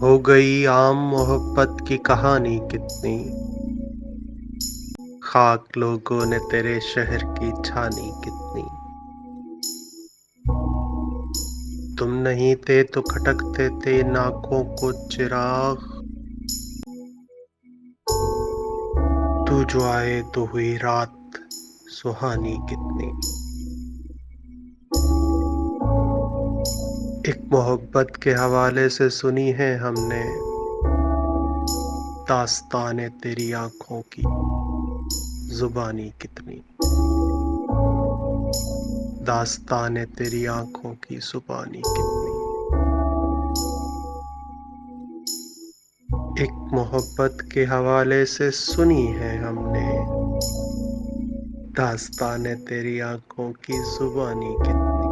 हो गई आम मोहब्बत की कहानी कितनी, खाक लोगों ने तेरे शहर की छानी कितनी। तुम नहीं थे तो खटकते थे इन आँखों को चिराग, तू जो आए तो हुई रात सुहानी कितनी। एक मोहब्बत के हवाले से सुनी है हमने दास्ताने तेरी आँखों की ज़ुबानी कितनी। दास्ताने तेरी आँखों की ज़ुबानी कितनी। एक मोहब्बत के हवाले से सुनी है हमने दास्ताने तेरी आँखों की ज़ुबानी कितनी।